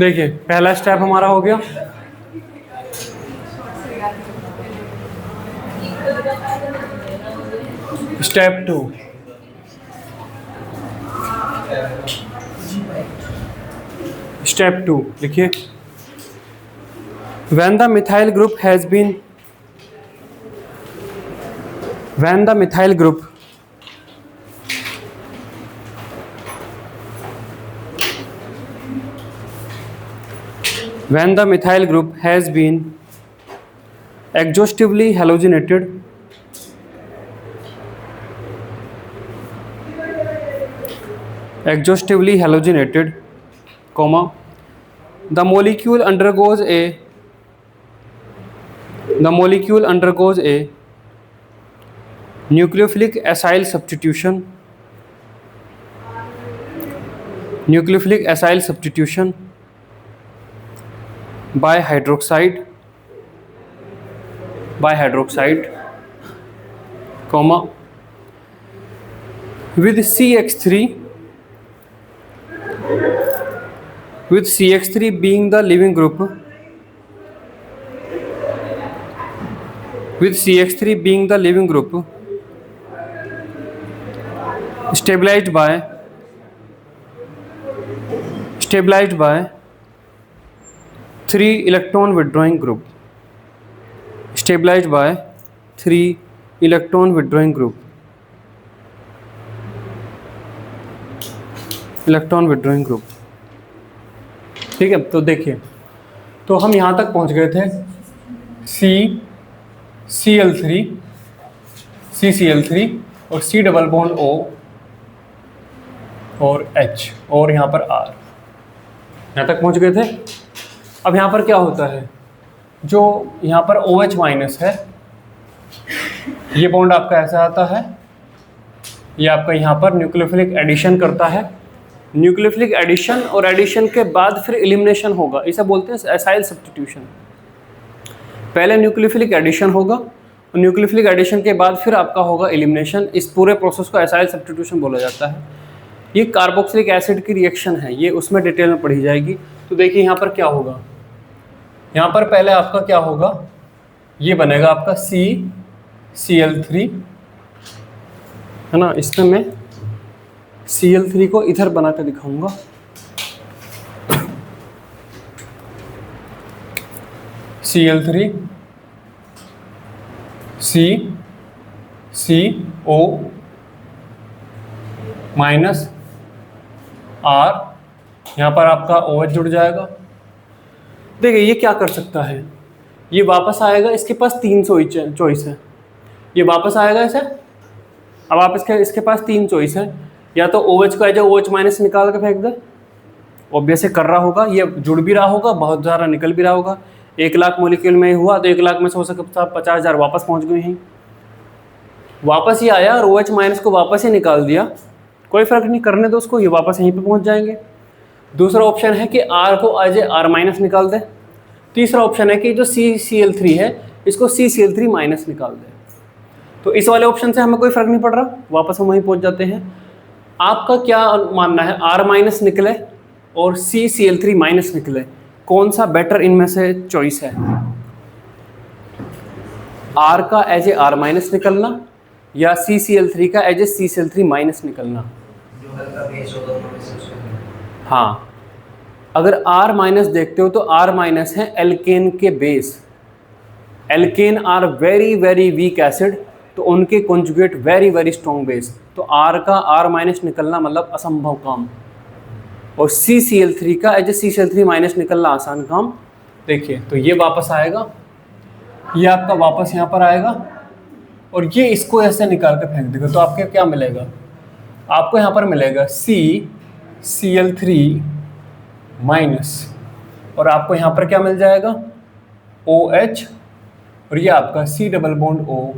देखिए पहला स्टेप हमारा हो गया। स्टेप 2, स्टेप 2 लिखिए। when the methyl group has been when the methyl group when the methyl group has been exhaustively halogenated comma the molecule undergoes a nucleophilic acyl substitution by hydroxide comma with CX3 being the leaving group stabilized by 3 electron withdrawing group ठीक है। तो देखिए, तो हम यहाँ तक पहुँच गए थे CCl3 और C डबल बॉन्ड O और H और यहाँ पर R, यहाँ तक पहुँच गए थे। अब यहाँ पर क्या होता है, जो यहाँ पर OH माइनस है, ये बॉन्ड आपका ऐसा आता है, ये आपका यहाँ पर न्यूक्लियोफिलिक एडिशन करता है। न्यूक्लियोफिलिक एडिशन और एडिशन के बाद फिर एलिमिनेशन होगा, इसे बोलते हैं एसाइल सब्स्टिट्यूशन। पहले न्यूक्लियोफिलिक एडिशन होगा और न्यूक्लियोफिलिक एडिशन के बाद फिर आपका होगा एलिमिनेशन। इस पूरे प्रोसेस को एसाइल सब्स्टिट्यूशन बोला जाता है। ये कार्बोक्सिलिक एसिड की रिएक्शन है, ये उसमें डिटेल में पढ़ी जाएगी। तो देखिए यहाँ पर क्या होगा, यहाँ पर पहले आपका क्या होगा, ये बनेगा आपका CCl3 है ना। इसमें मैं Cl3 को इधर बना कर दिखाऊंगा। Cl3 CCO माइनस R, यहाँ पर आपका OH जुड़ जाएगा। देखिए ये क्या कर सकता है, ये वापस आएगा, इसके पास 3 चॉइस है, ये वापस आएगा ऐसे। अब आप इसके पास 3 चॉइस है, या तो OH का OH माइनस निकाल के फेंक दे, ऑब्वियसली कर रहा होगा, ये जुड़ भी रहा होगा, बहुत ज़्यादा निकल भी रहा होगा। 1 लाख मॉलिक्यूल में हुआ तो 1 लाख में से हो सकता है 50,000 वापस पहुंच गए हैं। वापस ही आया और OH माइनस को वापस ही निकाल दिया, कोई फर्क नहीं, करने दो उसको, ये वापस यहीं पे पहुंच जाएंगे। दूसरा ऑप्शन है कि R को R माइनस निकाल दे। तीसरा ऑप्शन है कि जो CCl3 है इसको CCl3 माइनस निकाल दे। तो इस वाले ऑप्शन से हमें कोई फर्क नहीं पड़ रहा, वापस हम वहीं पहुंच जाते हैं। आपका क्या मानना है, R माइनस निकले और CCl3 माइनस निकले, कौन सा बेटर इनमें से चॉइस है? R का R माइनस निकलना या CCl3 का CCl3 माइनस निकलना? हाँ, अगर R माइनस देखते हो तो R माइनस है एल्केन के base. Alkane are very very weak acid, तो उनके conjugate very very strong base. तो R का R माइनस निकलना मतलब असंभव काम, और CCl3 का CCl3 माइनस निकलना आसान काम। देखिए तो ये वापस आएगा, ये आपका वापस यहाँ पर आएगा, और ये इसको ऐसे निकाल कर फेंक देगा। तो आपके क्या मिलेगा, आपको यहाँ पर मिलेगा CCl3 माइनस, और आपको यहाँ पर क्या मिल जाएगा, OH, और ये आपका C double bond O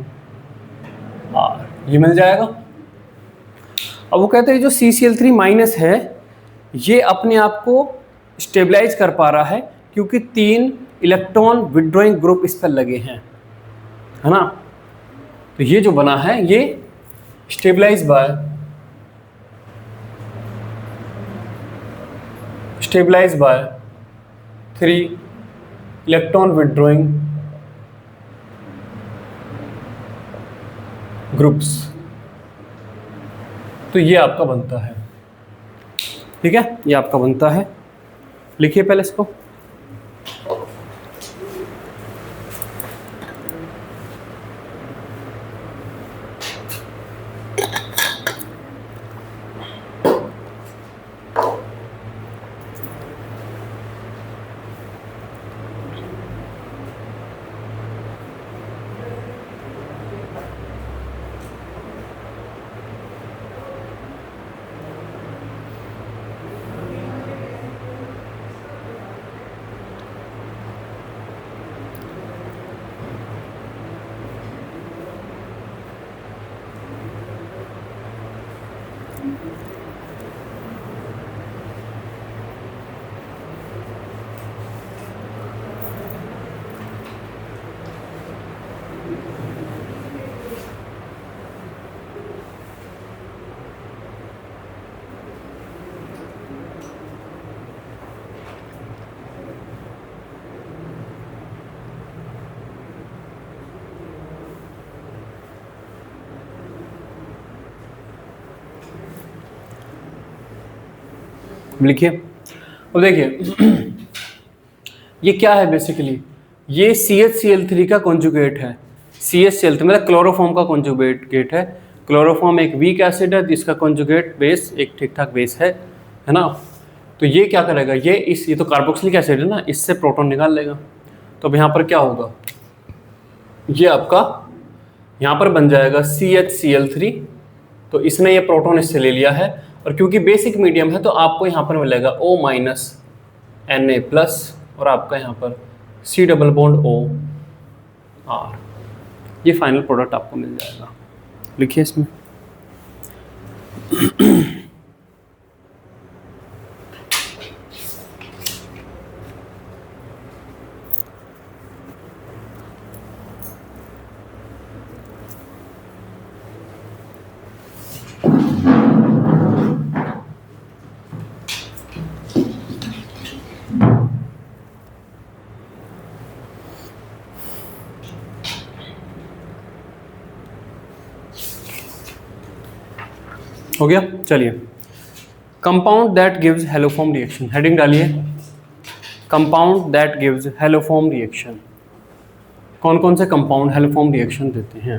R, ये मिल जाएगा। अब वो कहते हैं जो CCl3 माइनस है ये अपने आप को स्टेबलाइज कर पा रहा है क्योंकि 3 इलेक्ट्रॉन विड्रॉइंग ग्रुप इस पर लगे हैं, है ना। तो ये जो बना है ये stabilise by stabilise by 3 electron withdrawing groups. तो ये आपका बनता है, ठीक है, ये आपका बनता है। लिखिए पहले इसको। लिखिए। अब देखिए ये क्या है बेसिकली, ये CHCl3 का कॉन्जुगेट है। CHCl3 मतलब क्लोरोफॉर्म का कॉन्जुगेट है। क्लोरोफॉर्म एक वीक एसिड है, जिसका कॉन्जुगेट बेस एक ठीक ठाक बेस है ना। तो ये क्या करेगा, ये तो कार्बोक्सिलिक एसिड है ना, इससे प्रोटॉन निकाल लेगा। तो अब यहाँ पर क्या होगा, ये आपका यहाँ पर बन जाएगा CHCl3। तो इसने ये प्रोटॉन इससे ले लिया है, और क्योंकि बेसिक मीडियम है तो आपको यहाँ पर मिलेगा O- Na+ और आपका यहाँ पर C डबल बॉन्ड OR। ये फाइनल प्रोडक्ट आपको मिल जाएगा। लिखिए इसमें। हो गया, चलिए। Compound that gives haloform reaction, heading डालिए। Compound that gives haloform reaction. कौन कौन से कंपाउंड हेलोफॉर्म रिएक्शन देते हैं?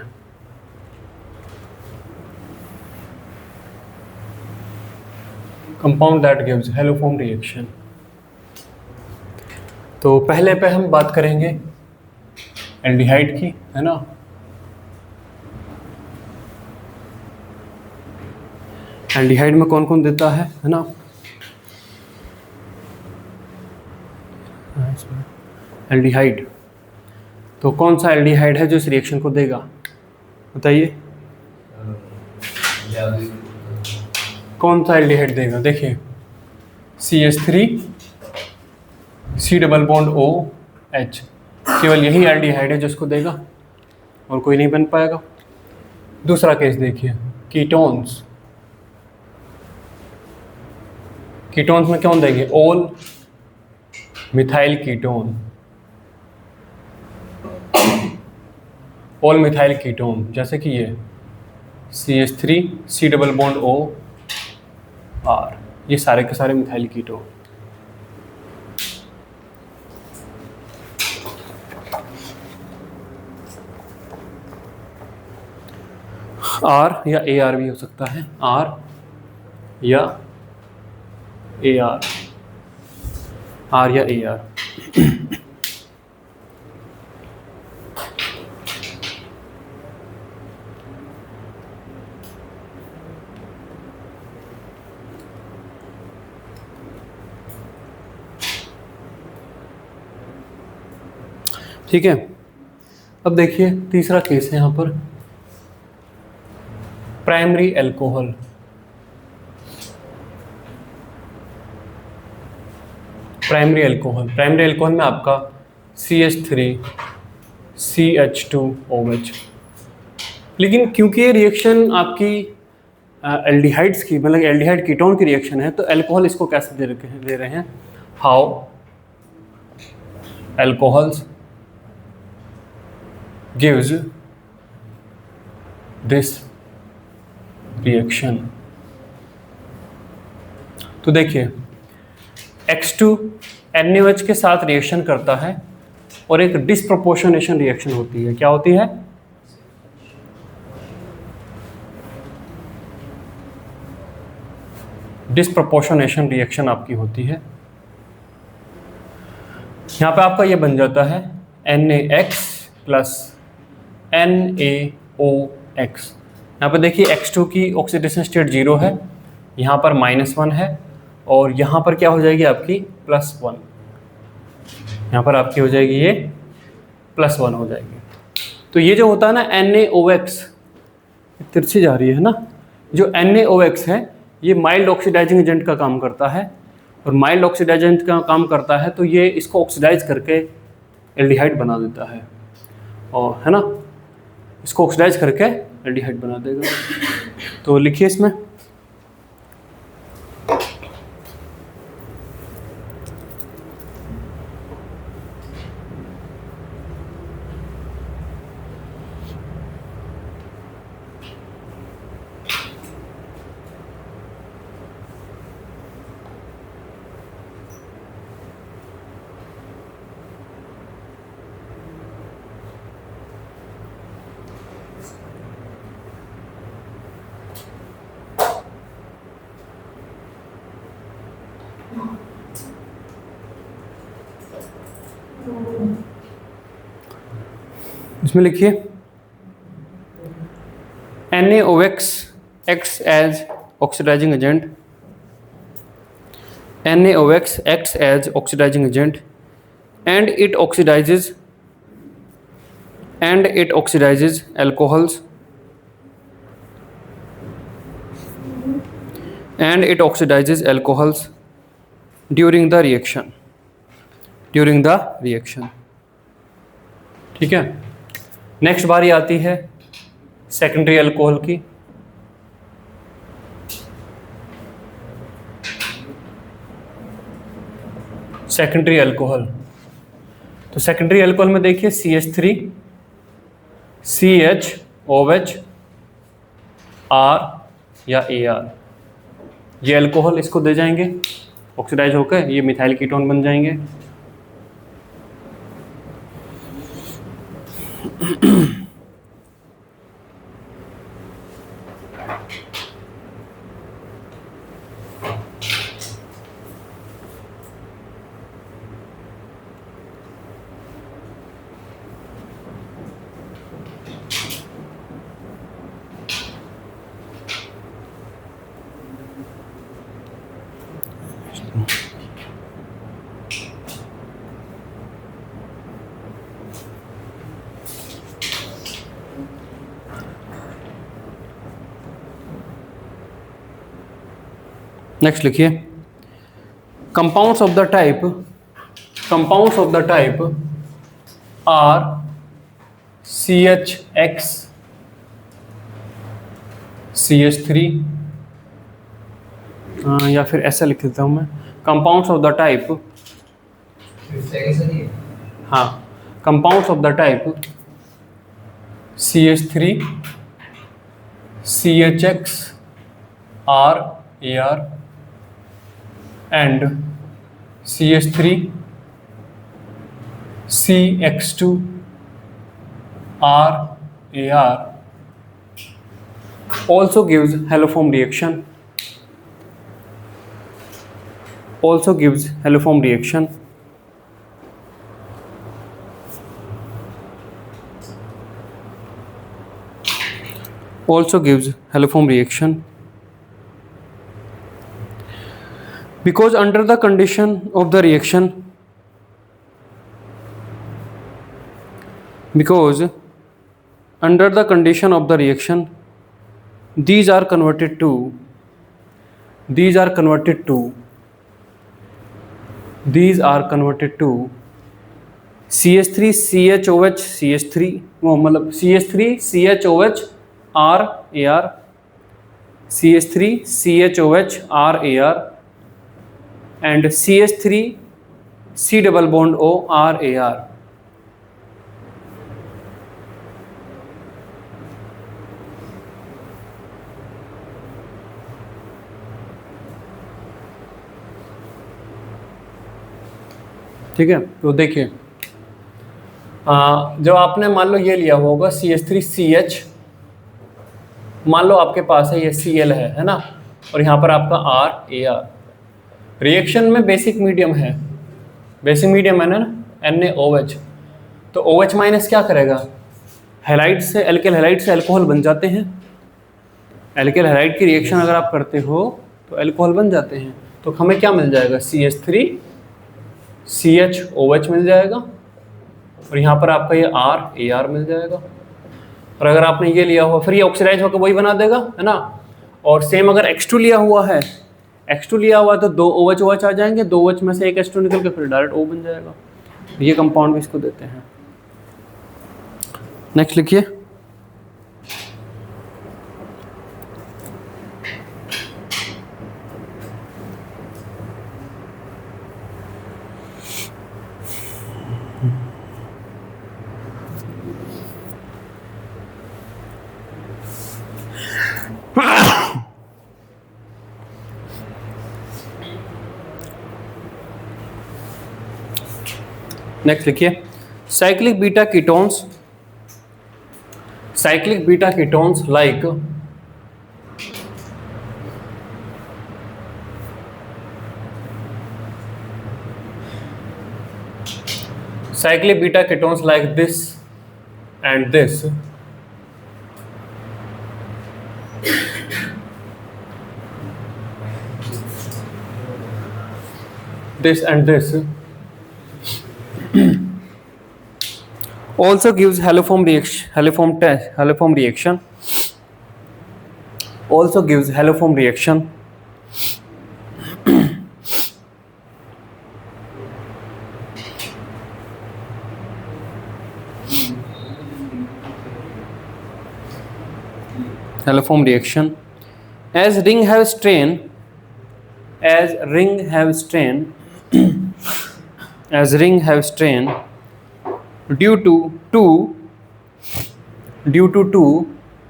Compound that gives haloform reaction. तो पहले पे हम बात करेंगे एल्डिहाइड की, है ना। एल्डिहाइड में कौन कौन देता है ना। एल्डिहाइड, तो कौन सा एल्डिहाइड है जो इस रिएक्शन को देगा, बताइए। कौन सा एल्डिहाइड देगा, देखिए CH3 C double bond OH, केवल यही एल्डिहाइड है जो इसको देगा, और कोई नहीं बन पाएगा। दूसरा केस देखिए, कीटोन्स। कीटोन्स में कौन देंगे, ओल मिथाइल कीटोन। ओल मिथाइल कीटोन जैसे कि ये CH3 C double bond OR, ये सारे के सारे मिथाइल कीटोन। R या AR भी हो सकता है, R या AR, R या AR। ठीक है। अब देखिए तीसरा केस है यहाँ पर, प्राइमरी एल्कोहल। प्राइमरी एल्कोहल में आपका CH3 CH2OH। लेकिन क्योंकि ये रिएक्शन आपकी एल्डिहाइड्स की, मतलब एल्डिहाइड कीटोन की रिएक्शन है, तो अल्कोहल इसको कैसे दे रहे हैं, how alcohols gives this reaction. तो देखिए X2 NaOH के साथ रिएक्शन करता है और एक डिस्प्रोपोर्शनेशन रिएक्शन होती है। क्या होती है, डिस्प्रोपोर्शनेशन रिएक्शन आपकी होती है। यहाँ पे आपका ये बन जाता है NaX प्लस NaOX। यहाँ पे देखिए X2 की ऑक्सीडेशन स्टेट 0 है, यहाँ पर -1 है, और यहाँ पर क्या हो जाएगी आपकी +1। यहाँ पर आपकी हो जाएगी ये +1 हो जाएगी। तो ये जो होता है ना NaOX, तिरछी जा रही है ना, जो NaOX है ये माइल्ड ऑक्सीडाइजिंग एजेंट का काम करता है, और माइल्ड ऑक्सीडाइजेंट का काम करता है तो ये इसको ऑक्सीडाइज करके एल्डिहाइड बना देता है, और है ना, इसको ऑक्सीडाइज करके एल्डिहाइड बना देगा। तो लिखिए इसमें इसमें लिखिए NaOX acts as oxidizing agent, NaOX acts as oxidizing agent and it oxidizes alcohols during the reaction, ठीक है। नेक्स्ट बारी आती है सेकेंडरी अल्कोहल की। सेकेंडरी अल्कोहल, तो सेकेंडरी अल्कोहल में देखिए CH3 CHOH R या AR, ये अल्कोहल इसको दे जाएंगे, ऑक्सीडाइज होकर ये मिथाइल कीटोन बन जाएंगे। नेक्स्ट लिखिए compounds of the type R CHX CH3, या फिर ऐसा लिख देता हूँ मैं, कंपाउंड्स ऑफ द टाइप, हाँ, compounds of the type CH3 CHX R AR and CH3 CX2 R AR also gives haloform reaction, also gives haloform reaction because under the condition of the reaction, these are converted to CH3 CHOH CH3, वो मतलब CH3 CHOH R AR CH3 CHOH RAR and CH3 C double bond O RAR. ठीक है, तो देखिए जब आपने मान लो ये लिया होगा CH3CH, मान लो आपके पास है ये Cl है ना, और यहाँ पर आपका RAR। रिएक्शन में बेसिक मीडियम है, बेसिक मीडियम है ना NaOH, तो OH माइनस क्या करेगा, हैलाइड से एल्केल हैलाइड से अल्कोहल बन जाते हैं। एल्केल हैलाइड की रिएक्शन अगर आप करते हो तो अल्कोहल बन जाते हैं, तो हमें क्या मिल जाएगा, CH3CHOH मिल जाएगा, और यहाँ पर आपका ये RAR मिल जाएगा। और अगर आपने ये लिया हुआ फिर ये ऑक्सीडाइज होकर वही बना देगा, है ना। और सेम अगर X2 लिया हुआ है, X2 लिया हुआ है तो 2 OH आ जाएंगे, 2 OH में से एक H2 निकल के फिर डायरेक्ट O बन जाएगा। ये कंपाउंड भी इसको देते हैं। नेक्स्ट लिखिए, नेक्स्ट लिखिए, cyclic beta ketones like cyclic beta ketones like this and this and this also gives haloform reaction also gives haloform reaction haloform reaction as ring have strain due to two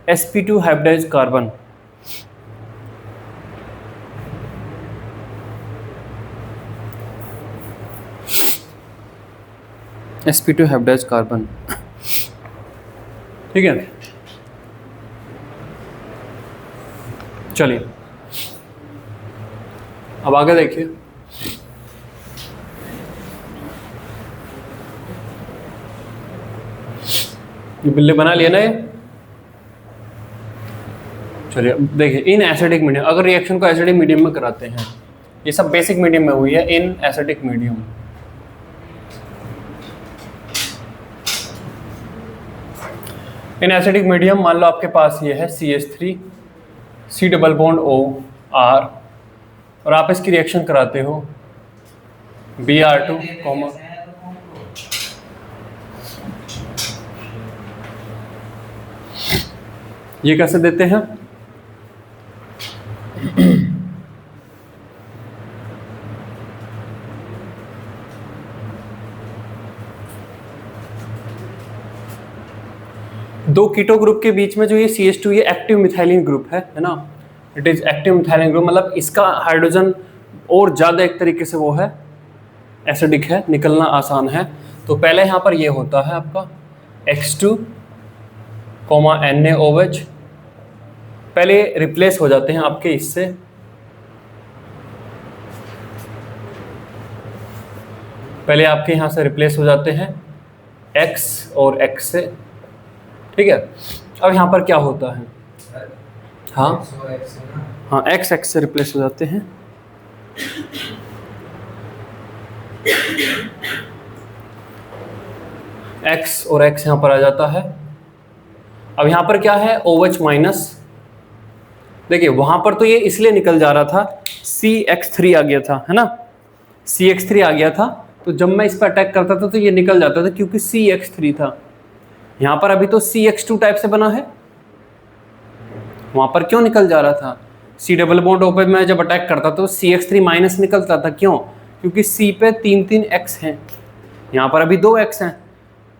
sp2 hybridized carbon sp2 hybridized carbon। ठीक है, चलिए अब आगे देखिए, ये बिल्ली बना लिया ना ये। चलिए देखिए, इन एसिडिक मीडियम, अगर रिएक्शन को एसिडिक मीडियम में कराते हैं, ये सब बेसिक मीडियम में हुई है, in acidic medium. In acidic medium मान लो आपके पास ये है CH3 C double bond O R, और आप इसकी रिएक्शन कराते हो Br2, ये कैसे देते हैं, दो कीटो ग्रुप के बीच में जो ये CH2 ये एक्टिव मिथाइलिन ग्रुप है ना, it is active methylene group, मतलब इसका हाइड्रोजन और ज़्यादा एक तरीके से वो है एसिडिक है, निकलना आसान है। तो पहले यहाँ पर ये होता है आपका X2, NaOH, पहले रिप्लेस हो जाते हैं आपके इससे, पहले आपके यहाँ से रिप्लेस हो जाते हैं X और X से। ठीक है, अब यहाँ पर क्या होता है, हाँ X से रिप्लेस हो जाते हैं, X और X यहाँ पर आ जाता है। अब यहाँ पर क्या है, OH माइनस, देखिए वहाँ पर तो ये इसलिए निकल जा रहा था, CX3 आ गया था, है ना, CX3 आ गया था, तो जब मैं इस पर अटैक करता था तो ये निकल जाता था क्योंकि CX3 था। यहाँ पर अभी तो CX2 टाइप से बना है, वहाँ पर क्यों निकल जा रहा था, सी डबल बॉन्ड ओ पे मैं जब अटैक करता तो CH3 माइनस निकलता था, क्यों? क्योंकि C पे 3 X हैं, यहाँ पर अभी 2 X हैं,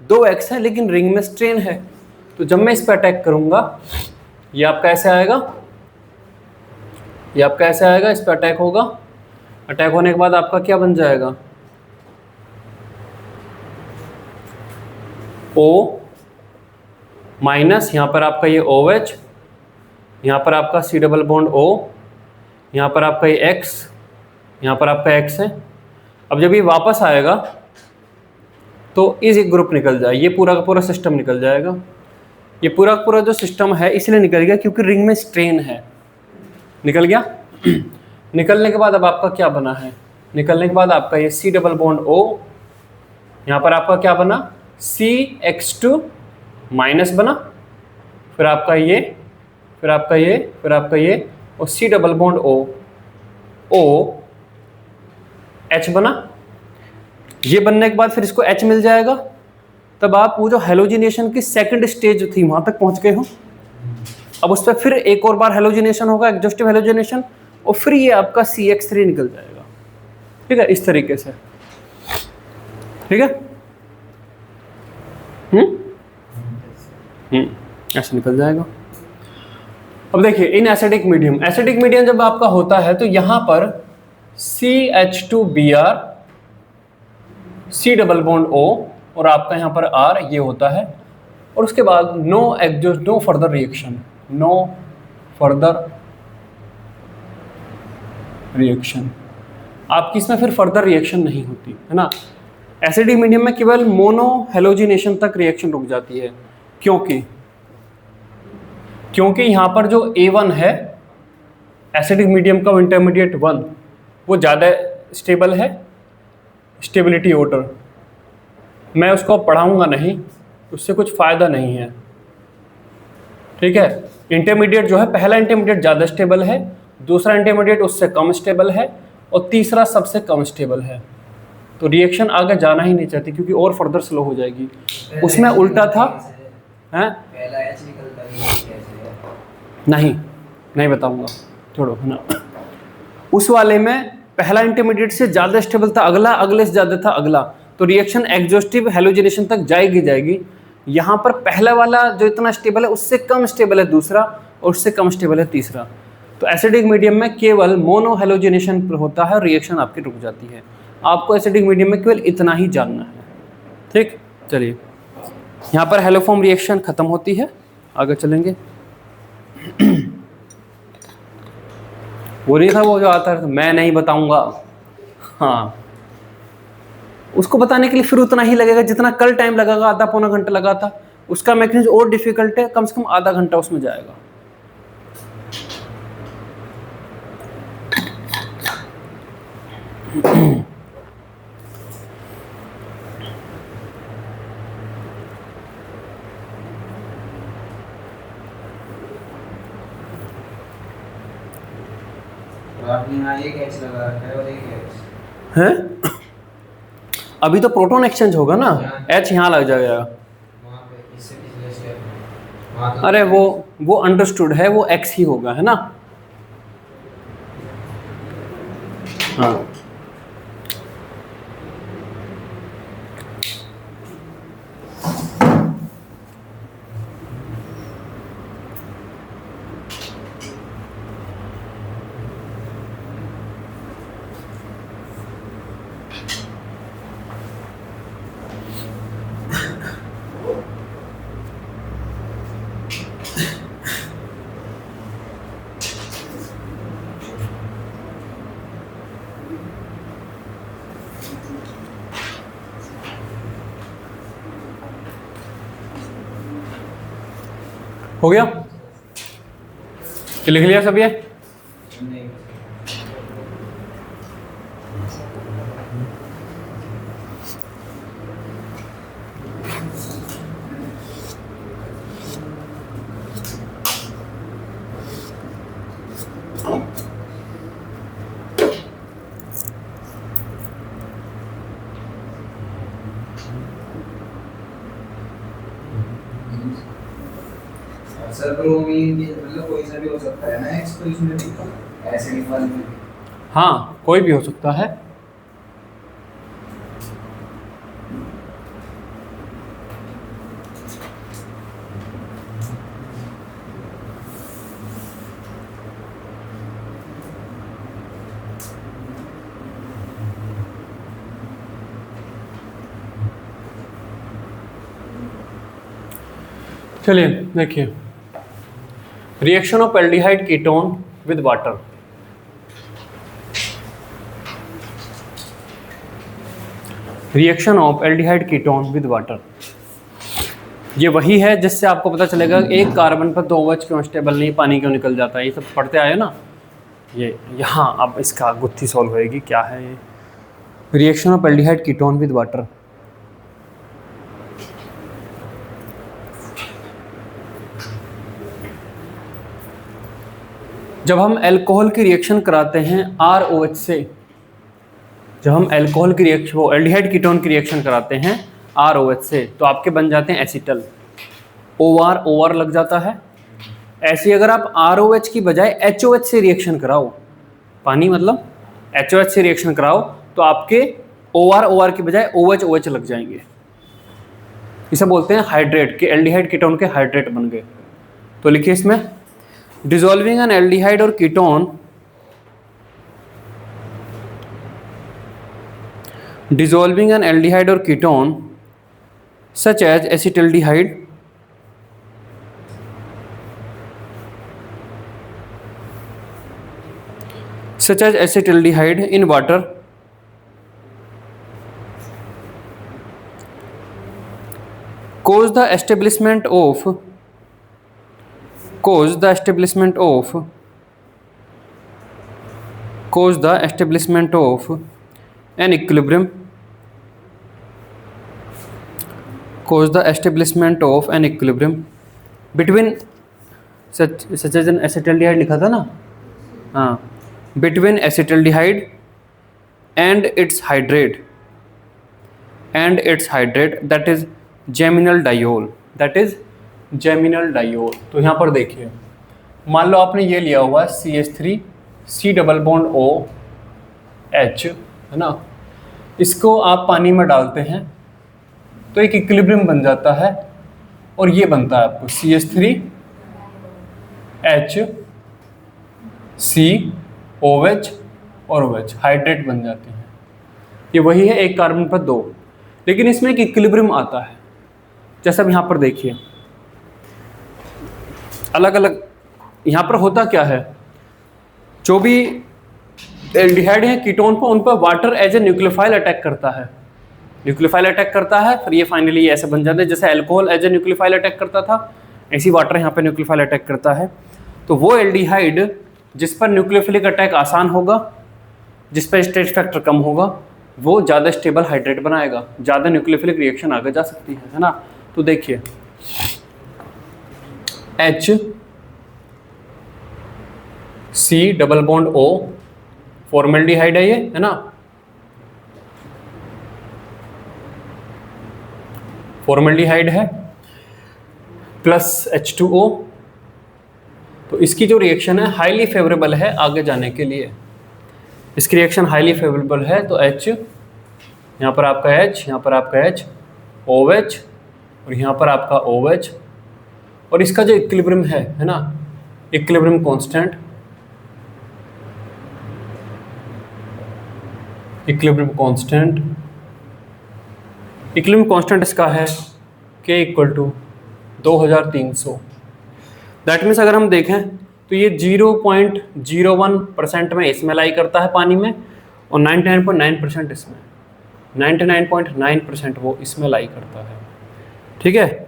2 X हैं लेकिन रिंग में स्ट्रेन है। तो जब मैं इस पे अटैक करूंगा ये आपका ऐसे आएगा, ये आपका ऐसे आएगा, इस पे अटैक होगा, अटैक होने के बाद आपका क्या बन जाएगा, O माइनस, यहाँ पर आपका ये OH, यहाँ पर आपका C डबल बॉन्ड O, यहाँ पर आपका ये X, यहाँ पर आपका X है। अब जब ये वापस आएगा तो इस एक ग्रुप निकल जाए, ये पूरा का पूरा सिस्टम निकल जाएगा। ये पूरा का पूरा जो सिस्टम है इसलिए निकल गया क्योंकि रिंग में स्ट्रेन है, निकल गया। निकलने के बाद अब आपका क्या बना है, निकलने के बाद आपका ये C डबल बॉन्ड O, यहाँ पर आपका क्या बना, CH2 माइनस बना, फिर आपका ये, फिर आपका ये, फिर आपका ये, और C double bond O, OH बना। ये बनने के बाद फिर इसको H मिल जाएगा, तब आप वो जो हेलोजिनेशन की सेकंड स्टेज थी वहां तक पहुंच गए हो। अब उस पर फिर एक और बार हेलोजिनेशन होगा, एग्जॉस्टिव हेलोजिनेशन, और फिर ये आपका CH3 निकल जाएगा। ठीक है, इस तरीके से, ठीक है। ऐसे निकल जाएगा। अब देखिए in acidic medium, acidic medium जब आपका होता है तो यहां पर CH2Br, C double bond O, और आपका यहाँ पर R ये होता है, और उसके बाद no further reaction, no further reaction, आपकी इसमें फिर फर्दर रिएक्शन नहीं होती है ना। एसिडिक मीडियम में केवल मोनो हेलोजिनेशन तक रिएक्शन रुक जाती है, क्योंकि यहाँ पर जो A1 है एसिडिक मीडियम का इंटरमीडिएट 1 वो ज़्यादा स्टेबल है, स्टेबिलिटी ऑर्डर, मैं उसको पढ़ाऊंगा नहीं, उससे कुछ फ़ायदा नहीं है। ठीक है, इंटरमीडिएट जो है, पहला इंटरमीडिएट ज़्यादा स्टेबल है, दूसरा इंटरमीडिएट उससे कम स्टेबल है, और तीसरा सबसे कम स्टेबल है। तो रिएक्शन आगे जाना ही नहीं चाहती क्योंकि और फर्दर स्लो हो जाएगी। उसमें उल्टा था, हैं? नहीं बताऊंगा, छोड़ो, है ना। उस वाले में पहला इंटरमीडिएट से ज़्यादा स्टेबल था, अगला अगले से ज़्यादा था अगला, तो रिएक्शन एग्जॉस्टिव हेलोजिनेशन तक जाएगी। यहाँ पर पहला वाला जो इतना स्टेबल है उससे कम स्टेबल है दूसरा, और उससे कम स्टेबल है तीसरा। तो एसिडिक मीडियम में केवल मोनो हेलोजिनेशन होता है, रिएक्शन आपकी रुक जाती है। आपको एसिडिक मीडियम में केवल इतना ही जानना है। ठीक, चलिए यहाँ पर हेलोफॉर्म रिएक्शन खत्म होती है, आगे चलेंगे। वो नहीं था वो जो आता है, मैं नहीं बताऊंगा, हाँ, उसको बताने के लिए फिर उतना ही लगेगा जितना कल टाइम लगेगा, आधा पौना घंटा लगा था। उसका मैकेनिज्म और डिफिकल्ट है, कम से कम आधा घंटा उसमें जाएगा। है अभी तो प्रोटॉन एक्सचेंज होगा ना, H यहाँ लग जाएगा। अरे वो अंडरस्टूड है, वो X ही होगा, है ना। हाँ, हो गया, लिख लिया सब ये। सर ब्रोमीन मतलब कोई सा भी हो सकता है ना एक्स, तो इसमें भी एसिडिक वाले में भी। हाँ, कोई भी हो सकता है। चलिए देखिए, reaction of aldehyde ketone with water. Reaction of aldehyde ketone with water, ये वही है जिससे आपको पता चलेगा एक कार्बन पर 2 OH क्यों स्टेबल नहीं, पानी क्यों निकल जाता है। ये सब पढ़ते आए ना। ये यहाँ अब इसका गुत्थी सॉल्व होएगी। क्या है ये? Reaction of aldehyde ketone with water. जब हम अल्कोहल की रिएक्शन कराते हैं ROH से, जब हम अल्कोहल की रिएक्शन, वो एल्डिहाइड कीटोन की रिएक्शन कराते हैं ROH से, तो आपके बन जाते हैं एसीटल। OR लग जाता है। ऐसी अगर आप ROH की बजाय HOH से रिएक्शन कराओ, पानी मतलब HOH से रिएक्शन कराओ, तो आपके OR की बजाय OH लग जाएंगे। इसे बोलते हैं हाइड्रेट, के एल्डिहाइड कीटोन के हाइड्रेट बन गए। तो लिखिए इसमें, डिसॉल्विंग एन एल्डिहाइड और ketone, dissolving an aldehyde or ketone such as acetaldehyde in water cause the establishment of an equilibrium between such as an acetaldehyde लिखा था ना, हाँ, between acetaldehyde and its hydrate that is geminal diol। तो यहाँ पर देखिए, मान लो आपने ये लिया हुआ CH3 C double bond OH है ना, इसको आप पानी में डालते हैं तो एक इक्विलिब्रियम बन जाता है, और ये बनता है आपको CH3 H C OH और OH, हाइड्रेट बन जाते हैं। ये वही है, एक कार्बन पर 2, लेकिन इसमें एक इक्विलिब्रियम आता है। जैसा अब यहाँ पर देखिए, अलग अलग यहाँ पर होता क्या है, जो भी एल्डिहाइड है कीटोन पर, उन पर water as a nucleophile attack करता है, फिर ये फाइनली ये ऐसे बन जाते हैं। जैसे alcohol as a nucleophile attack करता था, ऐसी वाटर यहाँ पे न्यूक्लियोफाइल अटैक करता है। तो वो एल्डिहाइड जिस पर न्यूक्लियोफिलिक अटैक आसान होगा, जिस पर स्ट्रेस फैक्टर कम होगा, वो ज़्यादा स्टेबल हाइड्रेट बनाएगा, ज़्यादा न्यूक्लियोफिलिक रिएक्शन आगे जा सकती है ना। तो देखिए, H C double bond O formaldehyde है ये, है ना, फॉर्मल्डिहाइड है, प्लस H2O। तो इसकी जो रिएक्शन है हाईली फेवरेबल है आगे जाने के लिए। इसकी रिएक्शन हाईली फेवरेबल है, तो H, यहाँ पर आपका H, यहाँ पर आपका H, OH और यहाँ पर आपका OH, और इसका जो इक्विलिब्रियम है ना, इक्विलिब्रियम कांस्टेंट, इक्विलिब्रियम कांस्टेंट इसका है K equal to 2300। That means अगर हम देखें तो ये 0.01% में इसमें लाई करता है पानी में, और 99.9% इसमें, 99.9% वो इसमें लाई करता है। ठीक है,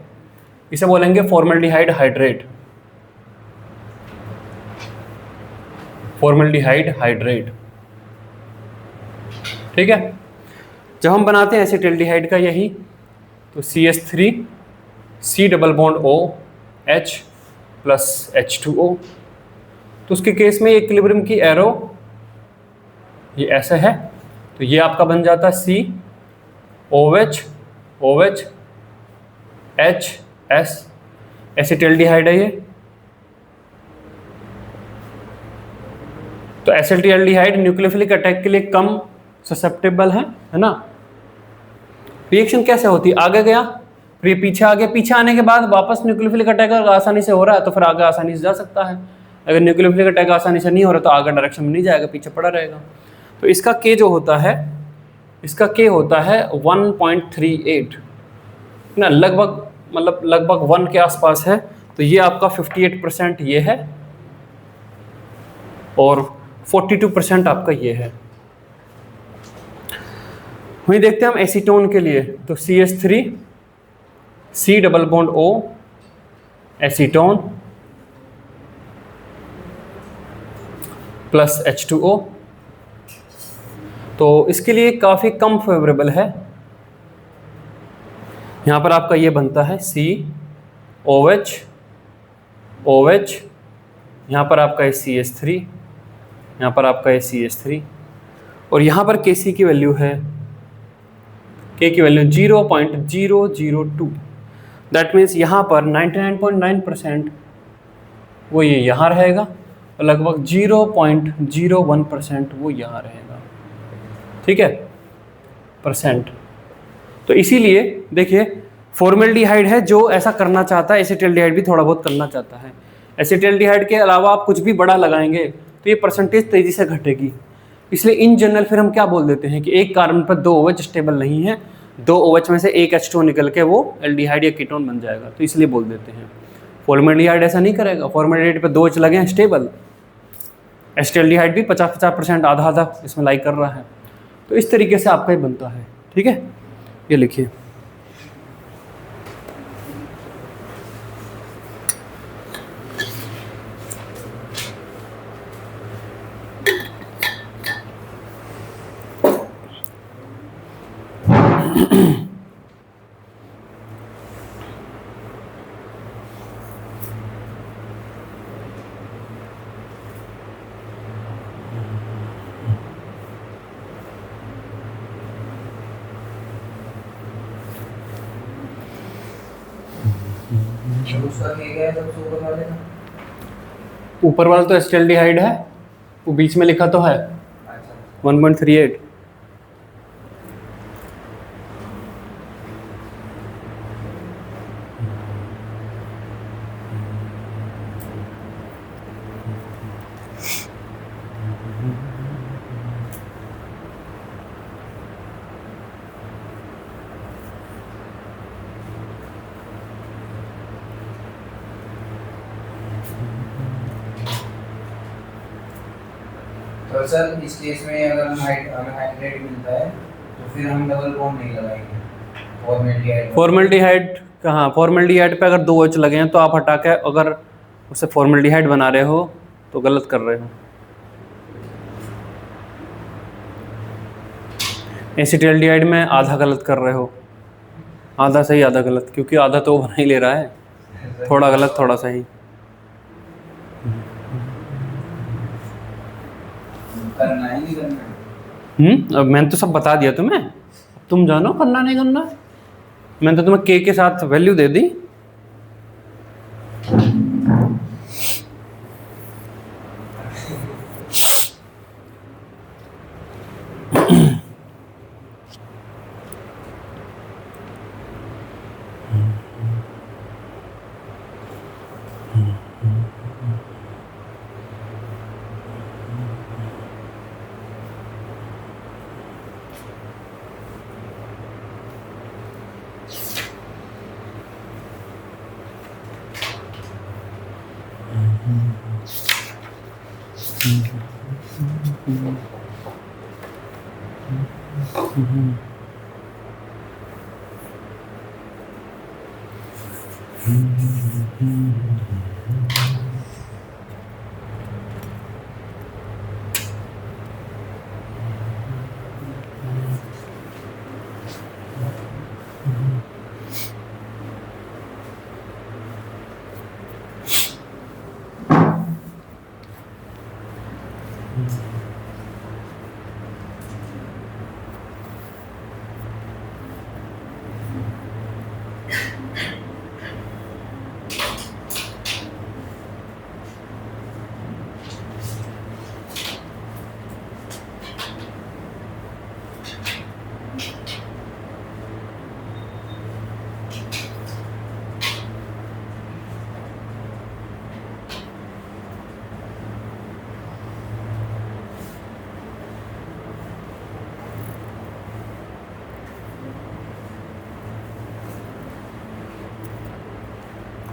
इसे बोलेंगे फॉर्मल्डिहाइड हाइड्रेट। ठीक है, जब हम बनाते हैं एसिटाल्डिहाइड का यही, तो CH3 C double bond OH plus H2O। तो उसके केस में इक्विलिब्रियम की एरो ये ऐसे है, तो ये आपका बन जाता है C OH H S, acetaldehyde है ये, तो एसिटिल्डिहाइड न्यूक्लियोफिलिक अटैक के लिए कम ससेप्टेबल है ना। रिएक्शन कैसे होती है, आगे गया फिर ये पीछे आ गया, पीछे आने के बाद वापस न्यूक्लियोफिलिक अटैक आसानी से हो रहा है तो फिर आगे आसानी से जा सकता है। अगर न्यूक्लियोफिलिक अटैक आसानी से नहीं हो रहा तो आगे डायरेक्शन में नहीं जाएगा, पीछे पड़ा रहेगा। तो इसका के जो होता है, इसका के होता है 1.38 ना, लगभग मतलब लगभग 1 के आसपास है। तो ये आपका 58% ये है और 42% आपका ये है। वहीं देखते हैं हम एसीटोन के लिए, तो CH3 C double bond O acetone plus H2O, तो इसके लिए काफ़ी कम फेवरेबल है। यहाँ पर आपका ये बनता है COH OH, यहाँ पर आपका है CH3, यहाँ पर आपका है CH3 और यहाँ पर Kc की वैल्यू है, K की वैल्यू 0.002। दैट मीन्स यहाँ पर 99.9% वो ये यहाँ रहेगा और लगभग 0.01% वो यहाँ रहेगा, ठीक है, परसेंट। तो इसीलिए देखिए फॉर्मेल्डिहाइड है जो ऐसा करना चाहता है, एसिटिल्डिहाइड भी थोड़ा बहुत करना चाहता है। एसिटिल्डिहाइड के अलावा आप कुछ भी बड़ा लगाएंगे तो ये परसेंटेज तेजी से घटेगी। इसलिए इन जनरल फिर हम क्या बोल देते हैं कि एक कार्बन पर 2 OH स्टेबल नहीं है, 2 OH में से एक H2 निकल के वो एल्डिहाइड या कीटोन बन जाएगा, तो इसलिए बोल देते हैं। फॉर्मेल्डिहाइड ऐसा नहीं करेगा, फॉर्मेल्डिहाइड पे 2 OH लगे हैं स्टेबल, एसिटिल्डिहाइड भी 50-50% आधा आधा इसमें लाई कर रहा है। तो इस तरीके से आपका ये बनता है, ठीक है। ये लिखिए उसका क्या है सबसे ऊपर वाले का? ऊपर वाला तो एसिटिल्डिहाइड है, वो बीच में लिखा तो है अच्छा 1.38। तो सर इस केस में अगर हमें हाइड्रेट मिलता है तो फिर हम डबल बॉन्ड नहीं लगाएंगे फॉर्मेल्डिहाइड। फॉर्मेल्डिहाइड कहाँ, फॉर्मेल्डिहाइड पे अगर 2 OH लगे हैं तो आप हटा के अगर उसे फॉर्मेल्डिहाइड बना रहे हो तो गलत कर रहे हो। एसिटिल्डिहाइड में आधा गलत कर रहे हो, आधा सही आधा गलत, क्योंकि आधा तो वो बना ही ले रहा है, थोड़ा गलत थोड़ा सही। करना है नहीं करना है? अब मैंने तो सब बता दिया तुम्हें, तुम जानो करना नहीं करना है। मैंने तो तुम्हें के साथ वैल्यू दे दी।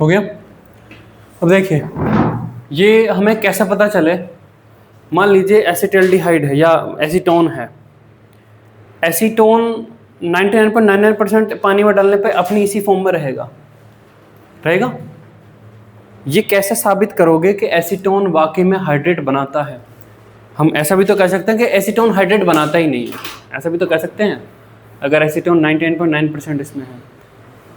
हो गया। अब देखिए ये हमें कैसे पता चले, मान लीजिए एसिटल्डिहाइड है या एसीटोन है। एसीटोन 99.99% पानी में डालने पे अपनी इसी फॉर्म में रहेगा। ये कैसे साबित करोगे कि एसीटोन वाकई में हाइड्रेट बनाता है? हम ऐसा भी तो कह सकते हैं कि एसीटोन हाइड्रेट बनाता ही नहीं है, ऐसा भी तो कह सकते हैं अगर एसीटोन 99.9% इसमें है।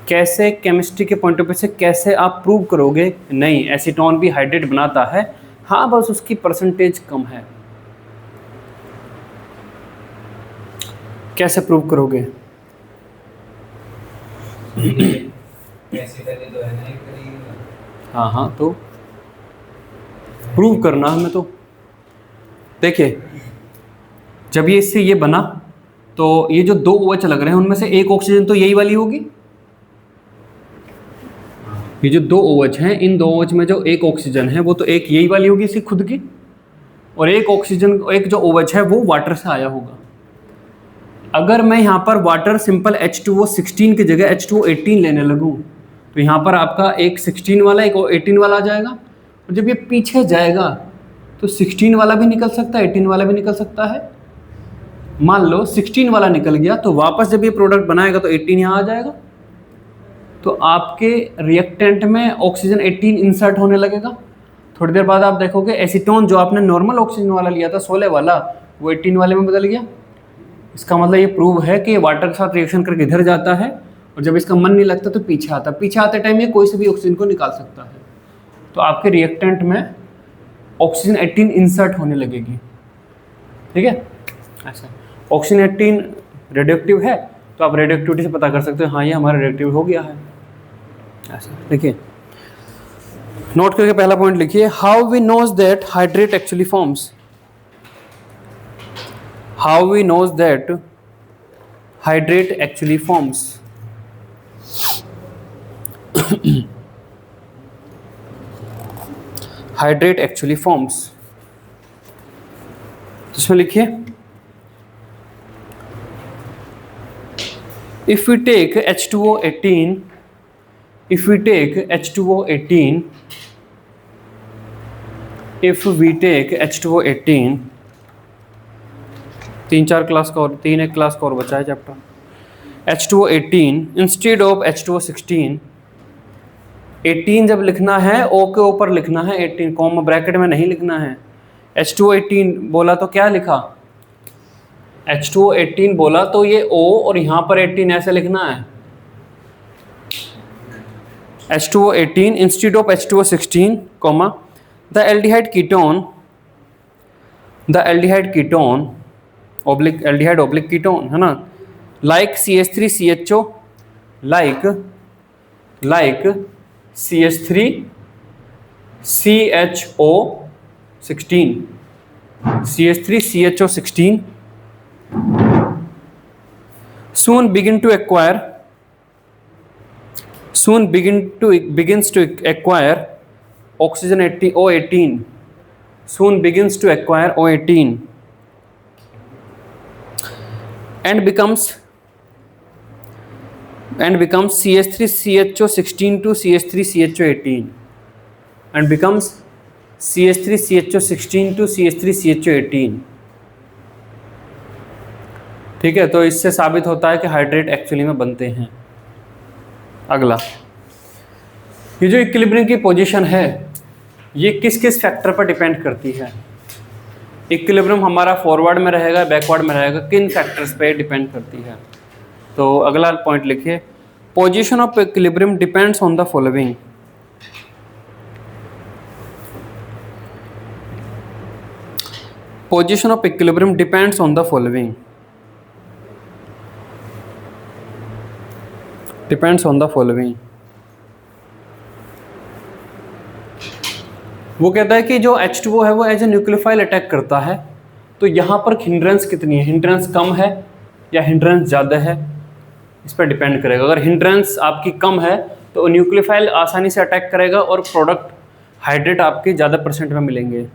कैसे केमिस्ट्री के पॉइंट ऑफ व्यू से कैसे आप प्रूव करोगे नहीं एसीटोन भी हाइड्रेट बनाता है, हाँ बस उसकी परसेंटेज कम है? कैसे प्रूव करोगे? हाँ तो प्रूव करना हमें। तो देखिए जब ये इससे ये बना तो ये जो 2 OH लग रहे हैं उनमें से एक ऑक्सीजन तो यही वाली होगी। ये जो 2 OH हैं, इन 2 OH में जो एक ऑक्सीजन है वो तो एक यही वाली होगी इसकी खुद की, और एक ऑक्सीजन, एक जो OH है वो वाटर से आया होगा। अगर मैं यहाँ पर वाटर सिंपल H2O16 की जगह H2O18 लेने लगूँ तो यहाँ पर आपका एक 16 वाला एक 18 वाला आ जाएगा, और जब ये पीछे जाएगा तो 16 वाला भी निकल सकता है, 18 वाला भी निकल सकता है। मान लो 16 वाला निकल गया तो वापस जब ये प्रोडक्ट बनाएगा तो 18 यहाँ आ जाएगा, तो आपके रिएक्टेंट में ऑक्सीजन 18 इंसर्ट होने लगेगा। थोड़ी देर बाद आप देखोगे एसीटोन जो आपने नॉर्मल ऑक्सीजन वाला लिया था 16 वाला, वो 18 वाले में बदल गया। इसका मतलब ये प्रूव है कि वाटर के साथ रिएक्शन करके इधर जाता है, और जब इसका मन नहीं लगता तो पीछे आता है। पीछे आते टाइम ये कोई से भी ऑक्सीजन को निकाल सकता है, तो आपके रिएक्टेंट में ऑक्सीजन 18 इंसर्ट होने लगेगी। ठीक है, ऐसा ऑक्सीजन 18 रेडियोएक्टिव है तो आप रेडियोएक्टिविटी से पता कर सकते हो हाँ ये हमारा रेडियोएक्टिव हो गया है। ऐसा देखिए, नोट करके पहला पॉइंट लिखिए, how we knows that hydrate actually forms. How we knows that hydrate actually forms. Hydrate actually forms, इसमें लिखिए, if we take H2O18, if we take H2O18, if we take H2O18, 3-4 class का और 3-1 class का और बचा है chapter. H2O18 instead of H2O16, 18 जब लिखना है O के ऊपर लिखना है 18, कॉमा ब्रैकेट में नहीं लिखना है। H2O18 बोला तो क्या लिखा, H2O18 बोला तो ये O और यहाँ पर 18 ऐसे लिखना है। H2O18 instead of H2O16, comma the aldehyde ketone oblique aldehyde oblique ketone है ना, like CH3CHO, like CH3CHO16, CH3CHO16 soon begins to acquire oxygen O18, soon begins to acquire O18 and becomes CH3CHO16 to CH3CHO18 and becomes CH3CHO16 to CH3CHO18। ठीक है, तो इससे साबित होता है कि हाइड्रेट एक्चुअली में बनते हैं। अगला, ये जो इक्विलिब्रियम की पोजीशन है ये किस किस फैक्टर पर डिपेंड करती है? इक्विलिब्रियम हमारा फॉरवर्ड में रहेगा बैकवर्ड में रहेगा, किन फैक्टर्स पे डिपेंड करती है? तो अगला पॉइंट लिखिए, position of equilibrium depends on the following. Position of equilibrium depends on the following, depends on the following. वो कहता है कि जो H2O है वो एज ए न्यूक्लियोफाइल अटैक करता है, तो यहाँ पर हिंड्रेंस कितनी है, हिंड्रेंस कम है या हिंड्रेंस ज़्यादा है, इस पर डिपेंड करेगा। अगर हिंड्रेंस आपकी कम है तो न्यूक्लियोफाइल आसानी से अटैक करेगा और प्रोडक्ट हाइड्रेट आपके ज़्यादा परसेंट में मिलेंगे,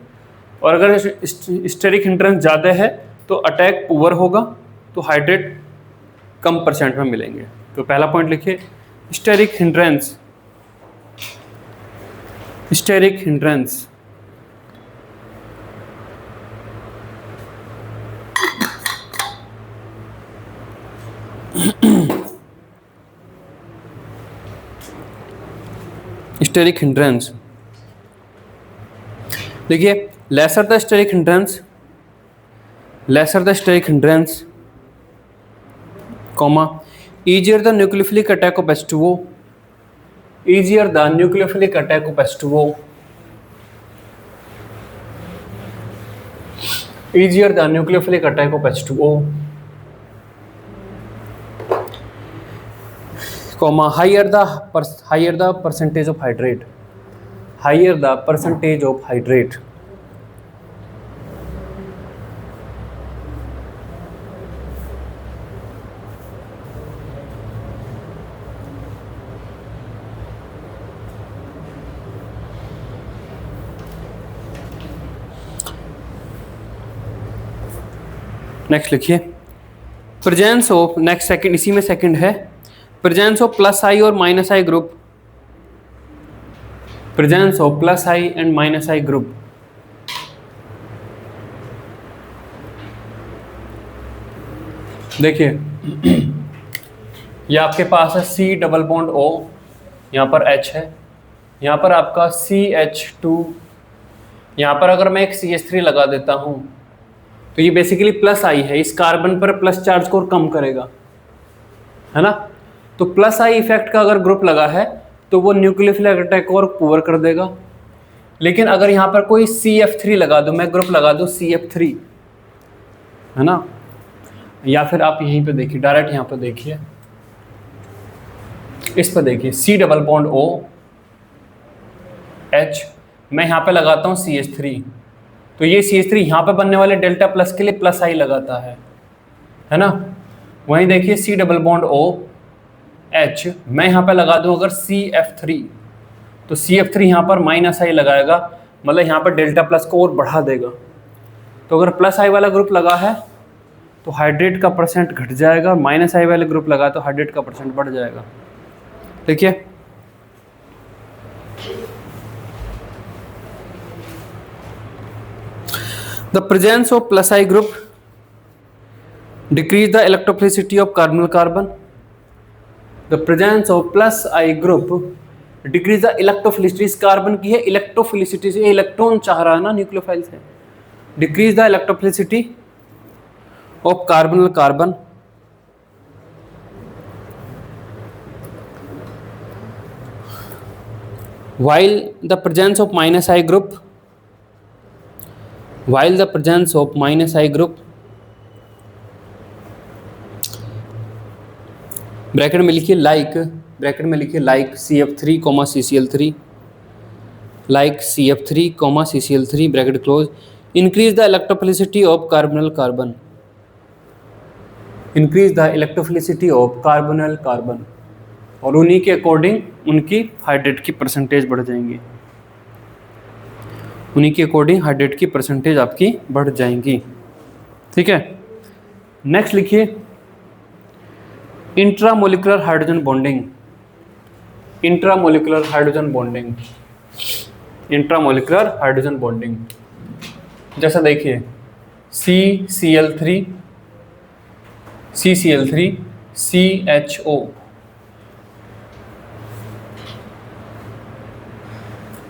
और अगर स्टेरिक हिंड्रेंस ज़्यादा है तो अटैक पुअर होगा, तो हाइड्रेट कम परसेंट में मिलेंगे। तो पहला पॉइंट लिखिए, steric hindrance steric hindrance. Steric hindrance देखिए, lesser the steric hindrance, lesser the steric hindrance, comma, easier the nucleophilic attack of H2O, easier the nucleophilic attack of H2O, easier the nucleophilic attack of H2O, comma, higher the percentage of hydrate, higher the percentage of hydrate, next लिखिए presence of, next second, इसी में second है, presence of plus आई और minus I group, presence of plus I and minus I group, देखिए ये आपके पास है C double bond O, यहाँ पर H है, यहाँ पर आपका CH2, यहाँ पर अगर मैं एक CH3 लगा देता हूँ तो ये बेसिकली प्लस आई है, इस कार्बन पर प्लस चार्ज को कम करेगा, है ना। तो प्लस आई इफेक्ट का अगर ग्रुप लगा है तो वो न्यूक्लियोफिलिक अटैक को और पुअर कर देगा। लेकिन अगर यहाँ पर कोई CF3 लगा दूँ, मैं ग्रुप लगा दूँ CF3, है ना, या फिर आप यहीं पे देखिए, डायरेक्ट यहाँ पे देखिए, इस पर देखिए C double bond O H, मैं यहाँ पे लगाता हूँ CH3, तो ये CH3 यहाँ पे बनने वाले डेल्टा प्लस के लिए प्लस आई लगाता है ना। वहीं देखिए C double bond O H, मैं यहाँ पे लगा दूँ अगर CF3, तो CF3 यहाँ पर माइनस आई लगाएगा, मतलब यहाँ पर डेल्टा प्लस को और बढ़ा देगा। तो अगर प्लस आई वाला ग्रुप लगा है तो हाइड्रेट का परसेंट घट जाएगा, माइनस आई वाले ग्रुप लगा तो हाइड्रेट का परसेंट बढ़ जाएगा। देखिए the presence of plus I group decrease the electrophilicity of carbonyl carbon, the presence of plus I group decrease the electrophilicity, इस कार्बन की है इलेक्ट्रोफिलिसिटी, से इलेक्ट्रॉन चाह रहा है ना न्यूक्लियोफाइल से, decrease the electrophilicity of carbonyl carbon, while the presence of minus I group, while the presence of minus I group, bracket में लिखिए लाइक, ब्रैकेट में लिखिए like CF3, CCl3, like CF3, CCl3, bracket close, increase the electrophilicity of carbonyl carbon, increase the electrophilicity of carbonyl carbon, और उन्हीं के according उनकी hydrate की percentage बढ़ जाएंगी, उन्हीं के अकॉर्डिंग हाइड्रेट की परसेंटेज आपकी बढ़ जाएंगी। ठीक है, नेक्स्ट लिखिए intramolecular hydrogen bonding, intramolecular hydrogen bonding, intramolecular hydrogen bonding, जैसा देखिए CCl3, CCl3, CHO,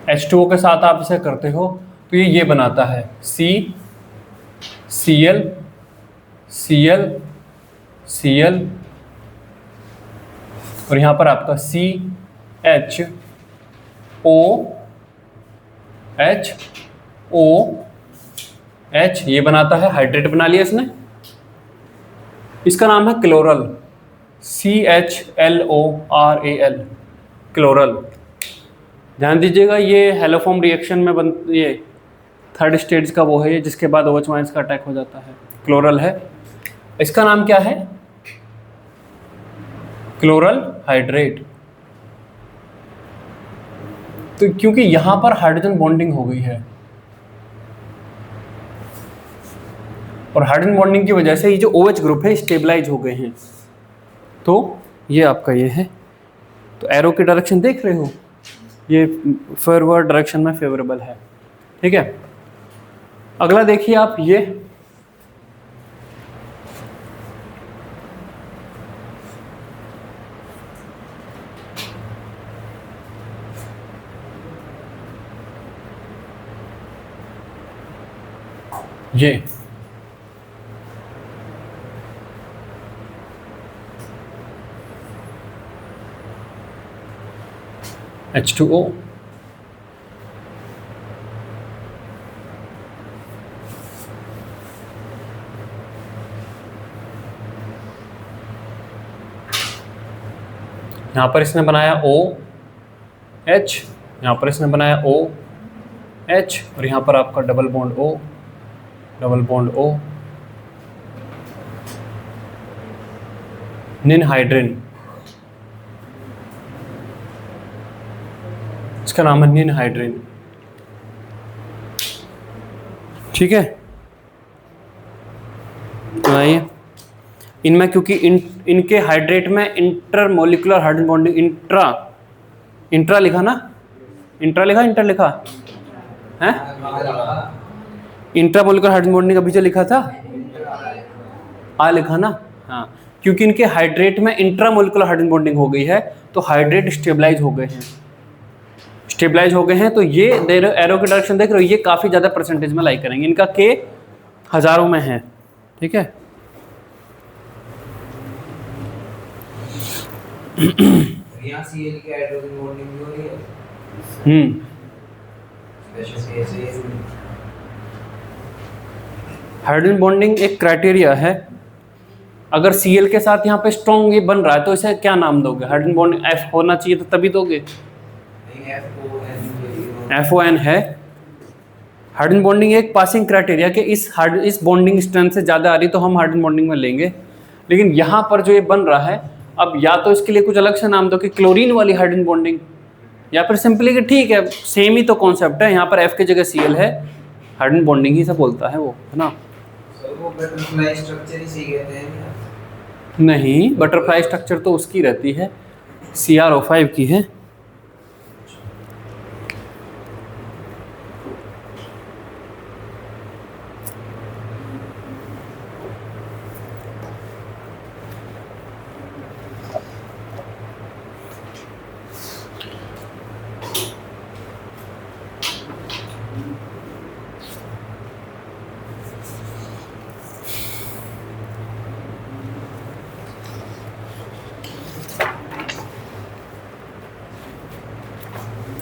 H2O के साथ आप इसे करते हो तो ये बनाता है CCl, Cl, Cl, और यहाँ पर आपका CHO, H, ये बनाता है, हाइड्रेट बना लिया इसने, इसका नाम है क्लोरल, CHLORAL, क्लोरल। ध्यान दीजिएगा ये हेलोफॉर्म रिएक्शन में ये थर्ड स्टेज का वो है ये, जिसके बाद OH माइनस का अटैक हो जाता है, क्लोरल है। इसका नाम क्या है? Chloral hydrate. तो क्योंकि यहां पर हाइड्रोजन बॉन्डिंग हो गई है और हाइड्रोजन बॉन्डिंग की वजह से ये जो OH ग्रुप है स्टेबलाइज हो गए हैं, तो ये आपका ये है। तो एरो की डायरेक्शन देख रहे हो, ये फॉरवर्ड डायरेक्शन में फेवरेबल है। ठीक है, अगला देखिए आप ये H2O, यहाँ पर इसने बनाया OH, यहाँ पर इसने बनाया OH, और यहाँ पर आपका double bond O, double bond O, ninhydrin, इसका नाम है निनहाइड्रिन। ठीक है, तो आइए इनमें, क्योंकि इनके हाइड्रेट में इंटरमोलिकुलर हाइड्रोजन बॉन्डिंग, इंट्रा लिखा ना, इंटर लिखा है, इंट्रामोलिकुलर हाइड्रोजन बॉन्डिंग अभी जो लिखा था आ लिखा ना, हाँ, क्योंकि इनके हाइड्रेट में इंट्रामोलिकुलर हाइड्रोजन बॉन्डिंग हो गई है तो हाइड्रेट स्टेबलाइज हो गए हैं, तो ये एरो की डायरेक्शन देख रहे हो, ये काफी ज्यादा परसेंटेज में लाई करेंगे, इनका के हजारों में है। ठीक है, यहाँ Cl की हाइड्रोजन बॉन्डिंग भी हो रही है। हाइड्रोजन बॉन्डिंग एक क्राइटेरिया है, अगर Cl के साथ यहाँ पे स्ट्रॉन्ग ये बन रहा है तो इसे क्या नाम दोगे? हाइड्रोजन बॉन्डिंग F होना चाहिए तो तभी दोगे, FON है। हाइड्रोजन बॉन्डिंग एक पासिंग क्राइटेरिया कि इस बॉन्डिंग स्ट्रेंथ से ज़्यादा आ रही तो हम हाइड्रोजन बॉन्डिंग में लेंगे, लेकिन यहाँ पर जो ये बन रहा है, अब या तो इसके लिए कुछ अलग से नाम दो कि क्लोरीन वाली हाइड्रोजन बॉन्डिंग, या फिर सिंपली कि ठीक है सेम ही तो कॉन्सेप्ट है, यहाँ पर F की जगह Cl है, हाइड्रोजन बॉन्डिंग ही सब बोलता है वो, है ना। वो बटरफ्लाई स्ट्रक्चर ही सही कहते हैं। नहीं, बटरफ्लाई स्ट्रक्चर तो उसकी रहती है, CrO5 की है।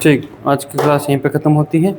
ठीक, आज की क्लास यहीं पे ख़त्म होती है।